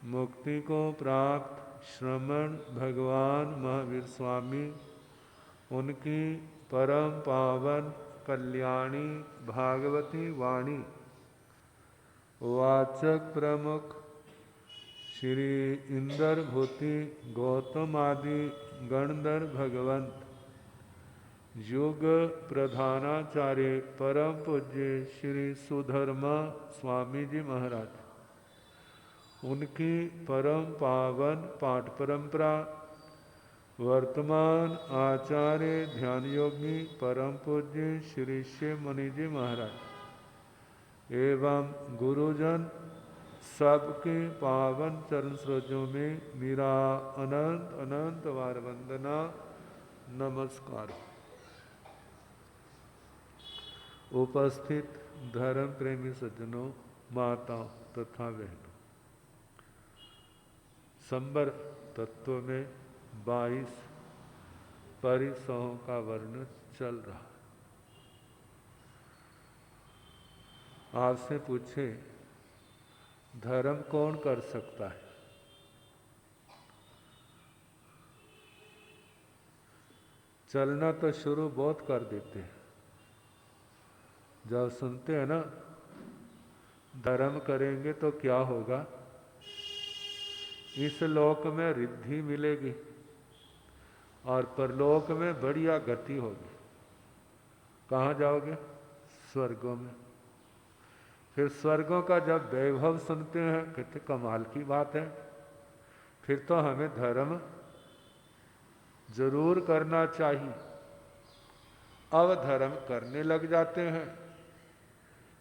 मुक्ति को प्राप्त श्रमण भगवान महावीर स्वामी उनकी परम पावन कल्याणी भागवती वाणी वाचक प्रमुख श्री इंदर भूति गौतम आदि गणधर भगवंत युग प्रधानाचार्य परम पूज्य श्री सुधर्मा स्वामी जी महाराज उनकी परम पावन पाठ परंपरा वर्तमान आचार्य ध्यान योगी परम पूज्य श्री शिव मुनि जी महाराज एवं गुरुजन सबके पावन चरण सरोजों में मेरा अनंत अनंत बार वंदना नमस्कार। उपस्थित धर्म प्रेमी सज्जनों, माताओं तथा बहनों, संबर तत्व में 22 परिसहों का वर्णन चल रहा है। आपसे पूछे धर्म कौन कर सकता है? चलना तो शुरू बहुत कर देते हैं। जब सुनते हैं ना धर्म करेंगे तो क्या होगा, इस लोक में रिद्धि मिलेगी और परलोक में बढ़िया गति होगी। कहाँ जाओगे? स्वर्गों में। फिर स्वर्गों का जब वैभव सुनते हैं कहते कमाल की बात है, फिर तो हमें धर्म जरूर करना चाहिए। अब धर्म करने लग जाते हैं,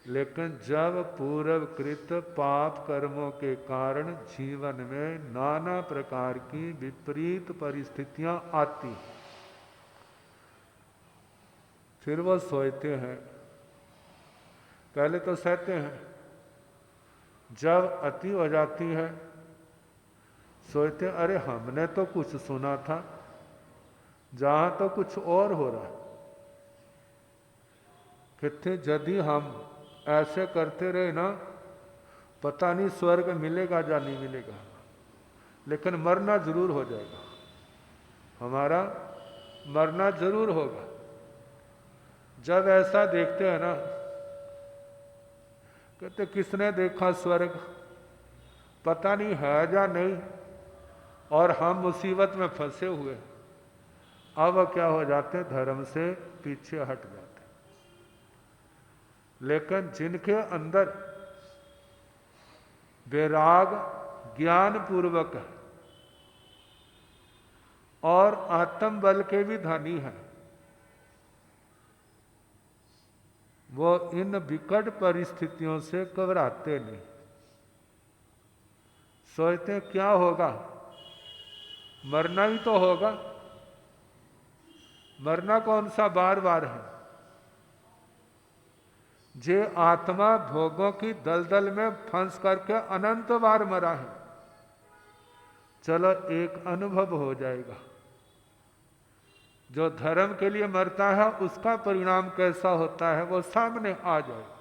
लेकिन जब पूर्वकृत पाप कर्मों के कारण जीवन में नाना प्रकार की विपरीत परिस्थितियां आती, फिर वो सोचते हैं, पहले तो सहते हैं, जब अति हो जाती है सोचते हैं अरे हमने तो कुछ सुना था, जहां तो कुछ और हो रहा है। कहते यदि हम ऐसे करते रहे ना, पता नहीं स्वर्ग मिलेगा या नहीं मिलेगा, लेकिन मरना जरूर हो जाएगा, हमारा मरना जरूर होगा। जब ऐसा देखते हैं ना, कहते किसने देखा स्वर्ग, पता नहीं है या नहीं, और हम मुसीबत में फंसे हुए। अब क्या हो जाते हैं, धर्म से पीछे हट जाते। लेकिन जिनके अंदर वैराग ज्ञान पूर्वक है और आत्म बल के भी धनी है, वो इन विकट परिस्थितियों से घबराते नहीं। सोचते क्या होगा, मरना ही तो होगा, मरना कौन सा बार बार है। जे आत्मा भोगों की दलदल में फंस करके अनंत बार मरा है, चलो एक अनुभव हो जाएगा। जो धर्म के लिए मरता है उसका परिणाम कैसा होता है वो सामने आ जाएगा।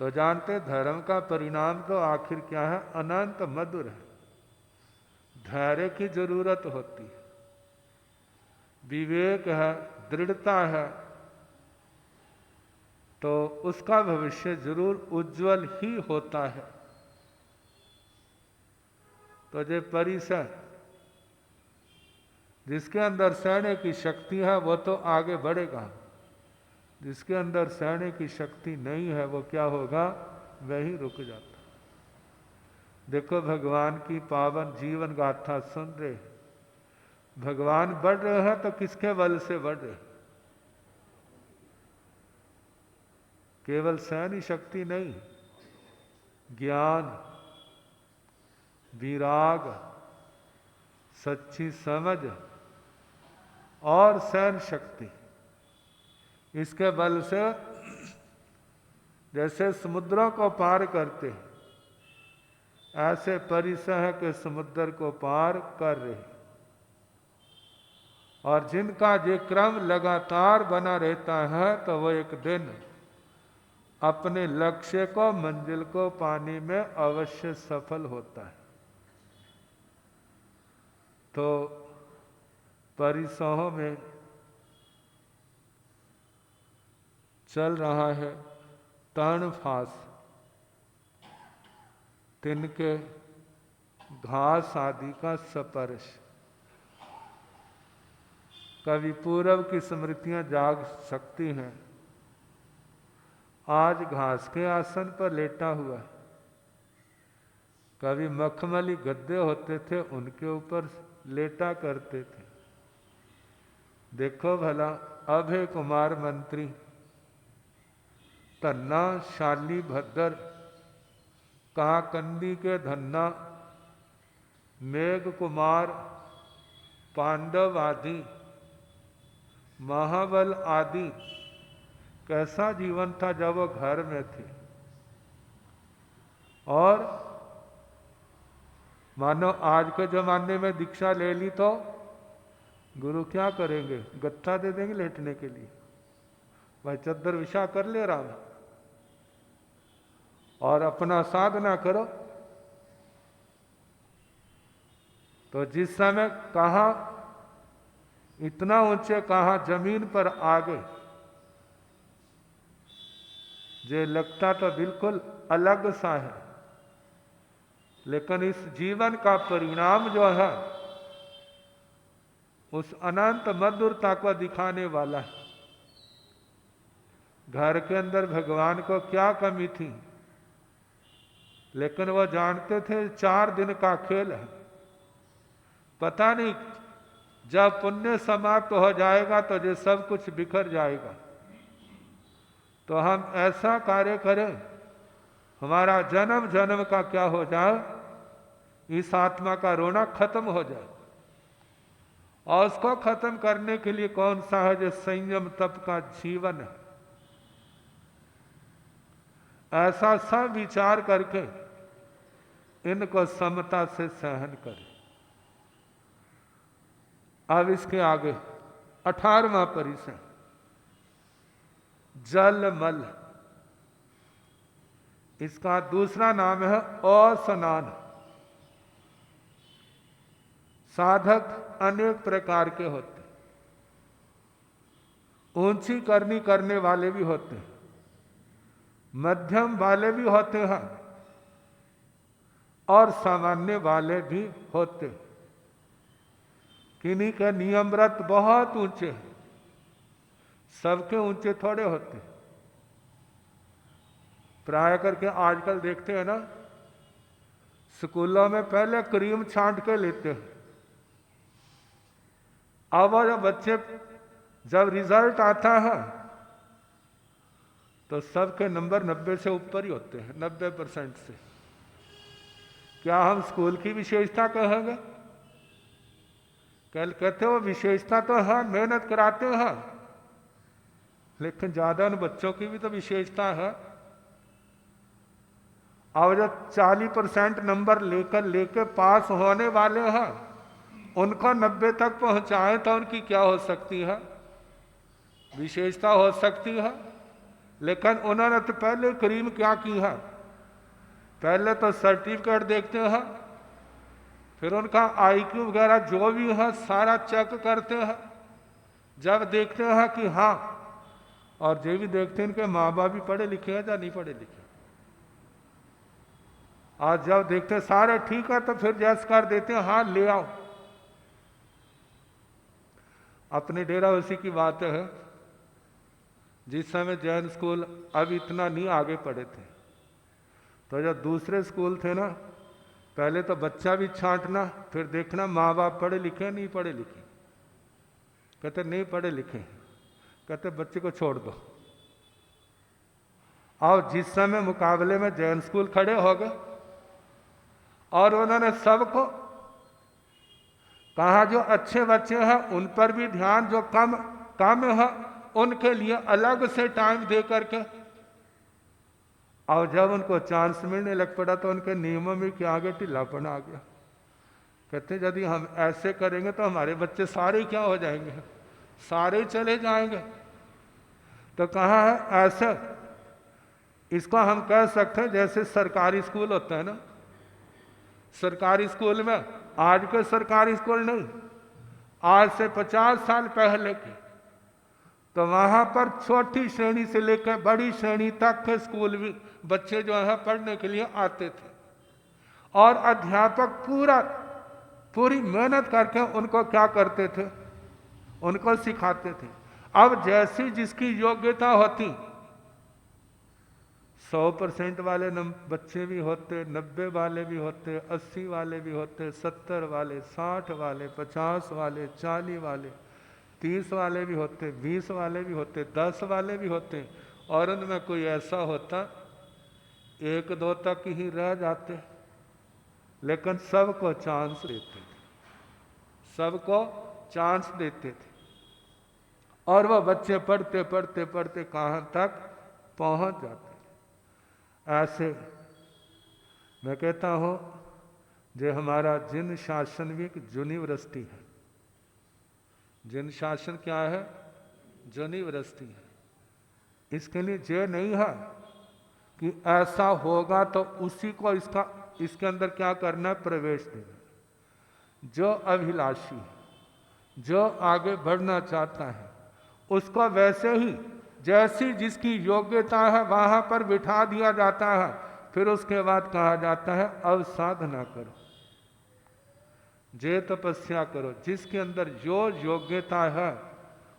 तो जानते धर्म का परिणाम तो आखिर क्या है, अनंत मधुर है। धैर्य की जरूरत होती है, विवेक है, दृढ़ता है, तो उसका भविष्य जरूर उज्जवल ही होता है। तो जो परिसर जिसके अंदर सहने की शक्ति है वो तो आगे बढ़ेगा, जिसके अंदर सहने की शक्ति नहीं है वो क्या होगा, वही रुक जाता। देखो भगवान की पावन जीवन गाथा सुन रहे, भगवान बढ़ रहे हैं तो किसके बल से बढ़ रहे? केवल सहनी शक्ति नहीं, ज्ञान, विराग, सच्ची समझ और सहन शक्ति, इसके बल से जैसे समुद्रों को पार करते हैं, ऐसे परिसह के समुद्र को पार कर रहे। और जिनका ये क्रम लगातार बना रहता है तो वो एक दिन अपने लक्ष्य को, मंजिल को पाने में अवश्य सफल होता है। तो परिसहों में चल रहा है तर्णफास, तिनके, घास आदि का स्पर्श। कभी पूर्व की स्मृतियां जाग सकती हैं। आज घास के आसन पर लेटा हुआ है। कभी मखमली गद्दे होते थे, उनके ऊपर लेटा करते थे। देखो भला, अभय कुमार मंत्री, तन्ना शाली भद्र, काकंदी के धन्ना, मेघ कुमार, पांडव आदि, महाबल आदि, कैसा जीवन था जब वो घर में थे। और मानो आज के जमाने में दीक्षा ले ली तो गुरु क्या करेंगे, गत्था दे देंगे लेटने के लिए, भाई चद्दर विछा कर ले राम और अपना साधना करो। तो जिस समय कहा इतना ऊंचे, कहा जमीन पर आ गए, जे लगता तो बिल्कुल अलग सा है, लेकिन इस जीवन का परिणाम जो है उस अनंत मधुरता को दिखाने वाला है। घर के अंदर भगवान को क्या कमी थी, लेकिन वह जानते थे 4 दिन का खेल है। पता नहीं जब पुण्य समाप्त हो जाएगा तो ये सब कुछ बिखर जाएगा। तो हम ऐसा कार्य करें, हमारा जन्म जन्म का क्या हो जाए, इस आत्मा का रोना खत्म हो जाए। और उसको खत्म करने के लिए कौन सा है, जो संयम तप का जीवन है। ऐसा सब विचार करके इनको समता से सहन करें। अब इसके आगे 18वां परिचय, जल मल। इसका दूसरा नाम है अस्नान। साधक अनेक प्रकार के होते, ऊंची करनी करने वाले भी होते हैं, मध्यम वाले भी होते हैं और सामान्य वाले भी होते हैं। किन्हीं के नियम व्रत बहुत ऊंचे हैं, सबके ऊंचे थोड़े होते। प्राय करके आजकल देखते हैं ना, स्कूलों में पहले क्रीम छांट के लेते हैं। अब जब बच्चे जब रिजल्ट आता है तो सबके नंबर 90 से ऊपर ही होते हैं, 90% से। क्या हम स्कूल की विशेषता कहेंगे? कल कहते हो विशेषता तो है, मेहनत कराते हैं, लेकिन ज्यादा उन बच्चों की भी तो विशेषता है। और जो 40% नंबर लेकर पास होने वाले हैं, उनको 90 तक पहुंचाए तो उनकी क्या हो सकती है, विशेषता हो सकती है। लेकिन उन्होंने तो पहले क्रीम क्या की है, पहले तो सर्टिफिकेट देखते हैं, फिर उनका IQ वगैरह जो भी है सारा चेक करते हैं। जब देखते हैं कि हाँ, और जो भी देखते हैं इनके माँ बाप भी पढ़े लिखे हैं या नहीं पढ़े लिखे, आज जब देखते सारे ठीक है तो फिर जैस कर देते हैं, हाँ ले आओ। अपने डेरा उसी की बात है। जिस समय जैन स्कूल अब इतना नहीं आगे पढ़े थे, तो जब दूसरे स्कूल थे ना, पहले तो बच्चा भी छांटना, फिर देखना माँ बाप पढ़े लिखे नहीं पढ़े लिखे। कहते नहीं पढ़े लिखे, कहते बच्चे को छोड़ दो। और जिस समय मुकाबले में जैन स्कूल खड़े हो गए और उन्होंने सबको कहा जो अच्छे बच्चे हैं उन पर भी ध्यान, जो कम है उनके लिए अलग से टाइम दे करके। और जब उनको चांस मिलने लग पड़ा तो उनके नियमों में क्या आगे ढीलापन आ गया। कहते यदि हम ऐसे करेंगे तो हमारे बच्चे सारे क्या हो जाएंगे, सारे चले जाएंगे। तो कहा है ऐसे इसको हम कह सकते हैं जैसे सरकारी स्कूल होता है ना, सरकारी स्कूल में, आज के सरकारी स्कूल नहीं, आज से 50 साल पहले के, तो वहां पर छोटी श्रेणी से लेकर बड़ी श्रेणी तक के स्कूल भी बच्चे जो है पढ़ने के लिए आते थे, और अध्यापक पूरी मेहनत करके उनको क्या करते थे, उनको सिखाते थे। अब जैसी जिसकी योग्यता होती, 100% वाले बच्चे भी होते, 90 वाले भी होते, 80 वाले भी होते, 70 वाले, 60 वाले, 50 वाले, 40 वाले, 30 वाले भी होते, 20 वाले भी होते, 10 वाले भी होते, और उनमें कोई ऐसा होता 1-2 तक ही रह जाते, लेकिन सबको चांस देते थे, सबको चांस देते थे, और वह बच्चे पढ़ते पढ़ते पढ़ते कहाँ तक पहुँच जाते। ऐसे मैं कहता हूँ जो हमारा जिन शासन भी एक यूनिवर्सिटी है, जिन शासन क्या है, यूनिवर्सिटी है। इसके लिए ये नहीं है कि ऐसा होगा तो उसी को इसके अंदर क्या करना है, प्रवेश देना। जो अभिलाषी है, जो आगे बढ़ना चाहता है, उसको वैसे ही जैसी जिसकी योग्यता है वहां पर बिठा दिया जाता है। फिर उसके बाद कहा जाता है अब साधना करो, जे तपस्या करो, जिसके अंदर जो योग्यता है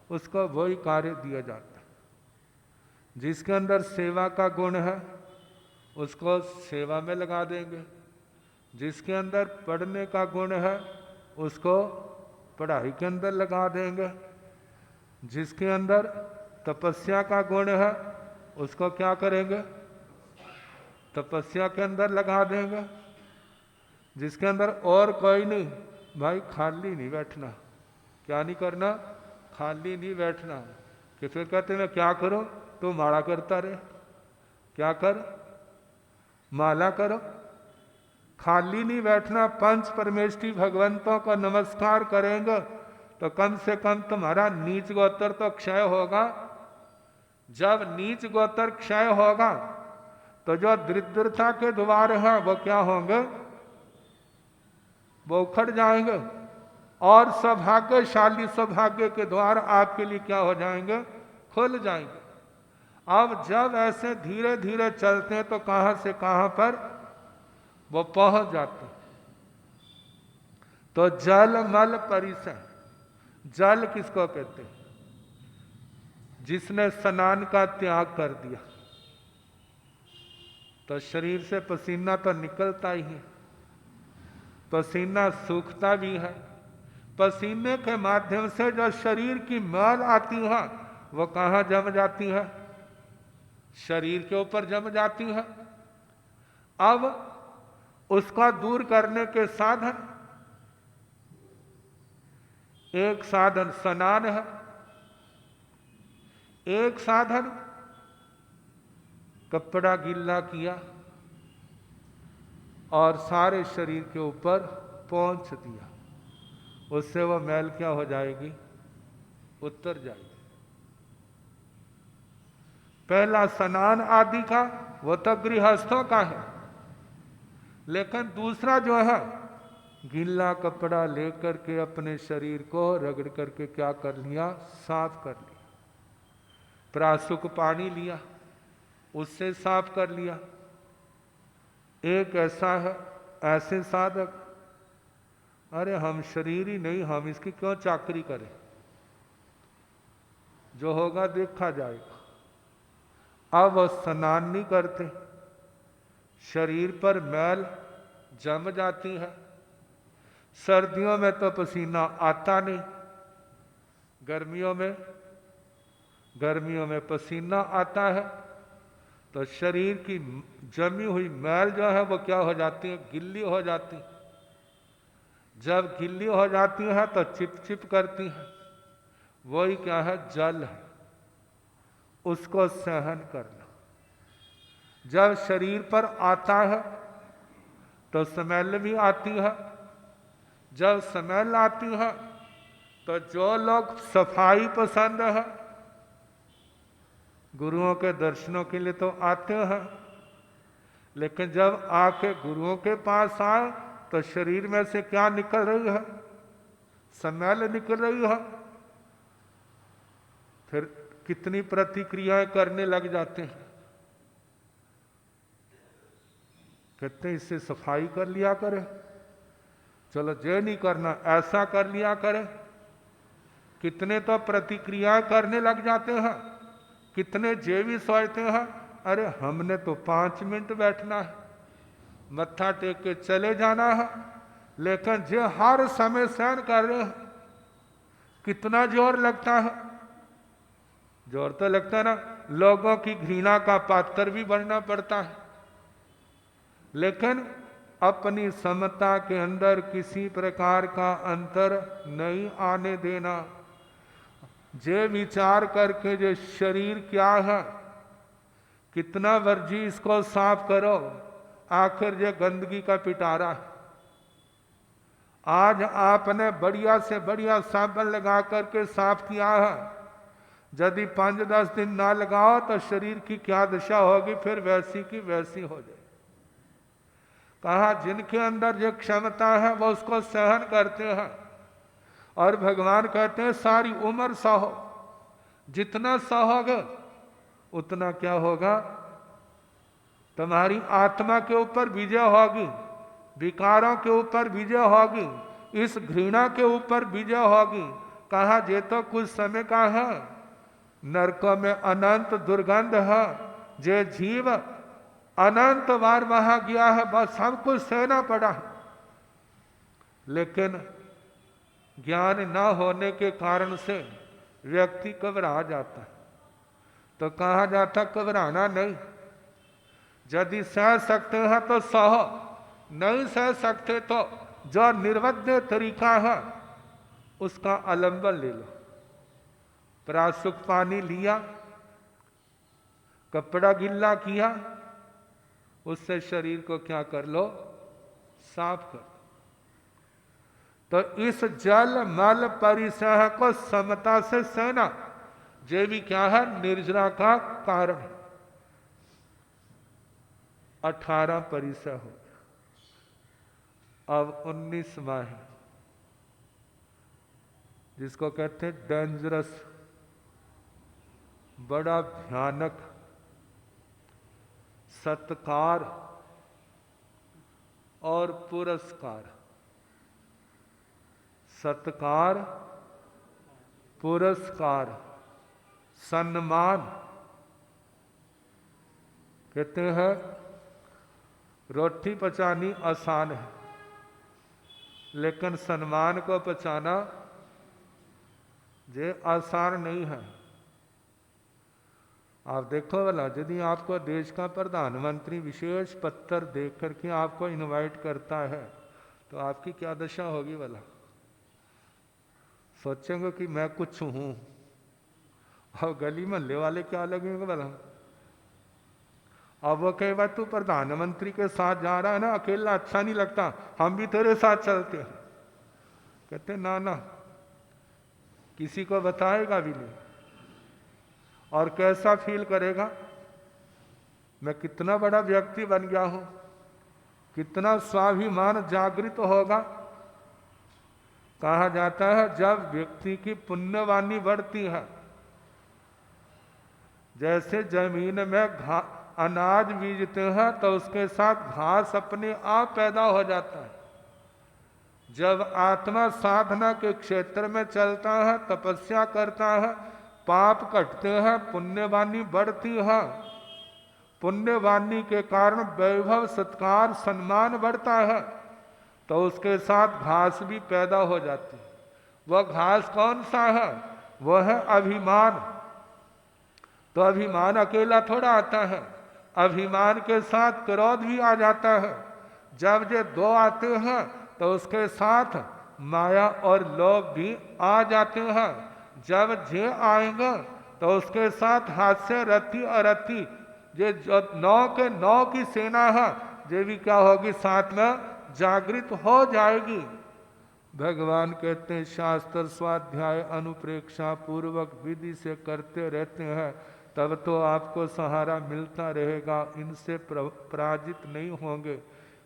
उसको वही कार्य दिया जाता है। जिसके अंदर सेवा का गुण है उसको सेवा में लगा देंगे, जिसके अंदर पढ़ने का गुण है उसको पढ़ाई के अंदर लगा देंगे, जिसके अंदर तपस्या का गुण है उसको क्या करेंगे, तपस्या के अंदर लगा देंगे। जिसके अंदर और कोई नहीं, भाई खाली नहीं बैठना, क्या नहीं करना, खाली नहीं बैठना। कि फिर कहते मैं क्या करो, तो माला करता रहे, क्या कर, माला करो, खाली नहीं बैठना। पंच परमेष्ठी भगवंतों का नमस्कार करेंगे तो कम से कम तुम्हारा नीच गोत्र तो क्षय होगा। जब नीच गोत्र क्षय होगा तो जो दरिद्रता के द्वार हैं वो क्या होंगे, वो उखड़ जाएंगे, और सौभाग्यशाली सौभाग्य के द्वार आपके लिए क्या हो जाएंगे, खुल जाएंगे। अब जब ऐसे धीरे धीरे चलते हैं तो कहां से कहां पर वो पहुंच जाते। तो जल मल परिसर, जल किसको कहते हैं, जिसने स्नान का त्याग कर दिया। तो शरीर से पसीना तो निकलता ही है, पसीना सूखता भी है। पसीने के माध्यम से जो शरीर की मैल आती है वो कहाँ जम जाती है, शरीर के ऊपर जम जाती है। अब उसका दूर करने के साधन, एक साधन स्नान है, एक साधन कपड़ा गीला किया और सारे शरीर के ऊपर पोंछ दिया, उससे वह मैल क्या हो जाएगी, उतर जाएगी। पहला स्नान आदि का वो तो गृहस्थों का है, लेकिन दूसरा जो है गीला कपड़ा लेकर के अपने शरीर को रगड़ करके क्या कर लिया, साफ कर लिया। प्रासुक पानी लिया, उससे साफ कर लिया। एक ऐसा है, ऐसे साधक, अरे हम शरीर ही नहीं, हम इसकी क्यों चाकरी करें, जो होगा देखा जाएगा। अब वो स्नान नहीं करते, शरीर पर मैल जम जाती है। सर्दियों में तो पसीना आता नहीं, गर्मियों में पसीना आता है, तो शरीर की जमी हुई मैल जो है वो क्या हो जाती है, गिल्ली हो जाती। जब गिल्ली हो जाती है तो चिपचिप करती है, वही क्या है, जल है, उसको सहन करना। जब शरीर पर आता है तो स्मेल भी आती है। जब स्मेल आती है तो जो लोग सफाई पसंद है गुरुओं के दर्शनों के लिए तो आते हैं, लेकिन जब आके गुरुओं के पास आए तो शरीर में से क्या निकल रही है? स्मेल निकल रही है। फिर कितनी प्रतिक्रियाएं करने लग जाते हैं। कहते हैं इससे सफाई कर लिया करे, चलो जे नहीं करना ऐसा कर लिया करे। कितने तो प्रतिक्रियाएं करने लग जाते हैं, कितने जे भी सोचते हैं अरे हमने तो 5 मिनट बैठना है, मत्था टेक के चले जाना है, लेकिन जे हर समय सहन कर रहे हैं। कितना जोर लगता है? जोर तो लगता है ना, लोगों की घृणा का पात्र भी बनना पड़ता है, लेकिन अपनी समता के अंदर किसी प्रकार का अंतर नहीं आने देना। जे विचार करके जो शरीर क्या है, कितना वर्जी इसको साफ करो, आखिर ये गंदगी का पिटारा है। आज आपने बढ़िया से बढ़िया साबुन लगा करके साफ किया है, यदि 5-10 दिन ना लगाओ तो शरीर की क्या दशा होगी, फिर वैसी की वैसी हो जाए। कहा जिनके अंदर जो क्षमता है वो उसको सहन करते हैं, और भगवान कहते हैं सारी उम्र सहो, जितना सहोगे उतना क्या होगा, तुम्हारी आत्मा के ऊपर विजय होगी, विकारों के ऊपर विजय होगी, इस घृणा के ऊपर विजय होगी। कहा ये तो कुछ समय का है, नरकों में अनंत दुर्गंध है, जे जीव अनंत बार वहां गया है, बस सब कुछ सहना पड़ा। लेकिन ज्ञान न होने के कारण से व्यक्ति घबरा जाता है। तो कहा जाता घबराना नहीं, यदि सह सकते हैं तो सहो, नहीं सह सकते तो जो निर्वध्य तरीका है उसका अवलंबन ले लो। प्राशुक पानी लिया, कपड़ा गिल्ला किया, उससे शरीर को क्या कर लो, साफ कर। तो इस जल मल परिसह को समता से सहना, ये भी क्या है, निर्जरा का कारण है। 18 परिसह हो, अब 19वां है, जिसको कहते हैं डेंजरस, बड़ा भयानक, सत्कार और पुरस्कार। सत्कार, पुरस्कार, सम्मान। कहते हैं रोटी पचानी आसान है, लेकिन सम्मान को पचाना ये आसान नहीं है। आप देखो भला, यदि आपको देश का प्रधानमंत्री विशेष पत्र देख करके आपको इनवाइट करता है तो आपकी क्या दशा होगी भला? सोचेंगे कि मैं कुछ हूं, और गली मोहल्ले वाले क्या लगेंगे भला? अब वो कहे तू प्रधानमंत्री के साथ जा रहा है ना, अकेला अच्छा नहीं लगता, हम भी तेरे साथ चलते हैं। कहते ना ना, किसी को बताएगा भी नहीं, और कैसा फील करेगा, मैं कितना बड़ा व्यक्ति बन गया हूं, कितना स्वाभिमान जागृत होगा। कहा जाता है जब व्यक्ति की पुण्यवानी बढ़ती है, जैसे जमीन में अनाज बीजते हैं तो उसके साथ घास अपने आप पैदा हो जाता है। जब आत्मा साधना के क्षेत्र में चलता है, तपस्या करता है, पाप कटते हैं, पुण्यवानी बढ़ती है, पुण्यवानी के कारण वैभव, सत्कार, सम्मान बढ़ता है, तो उसके साथ घास भी पैदा हो जाती है। वह घास कौन सा है? वह है अभिमान। तो अभिमान अकेला थोड़ा आता है, अभिमान के साथ क्रोध भी आ जाता है। जब ये दो आते हैं तो उसके साथ माया और लोभ भी आ जाते हैं। जब जे आएंगे तो उसके साथ हास्य, रति और रति, ये जो 9 के 9 की सेना है, ये भी क्या होगी, साथ में जागृत हो जाएगी। भगवान कहते हैं शास्त्र स्वाध्याय अनुप्रेक्षा पूर्वक विधि से करते रहते हैं तब तो आपको सहारा मिलता रहेगा। इनसे पराजित नहीं होंगे,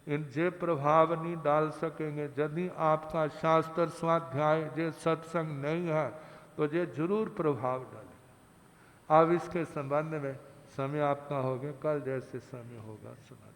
इनसे प्रभाव नहीं डाल सकेंगे। यदि आपका शास्त्र स्वाध्याय जे सत्संग नहीं है तो ये जरूर प्रभाव डालेगा। अब इसके संबंध में समय आपका हो गया, कल जैसे समय होगा सुना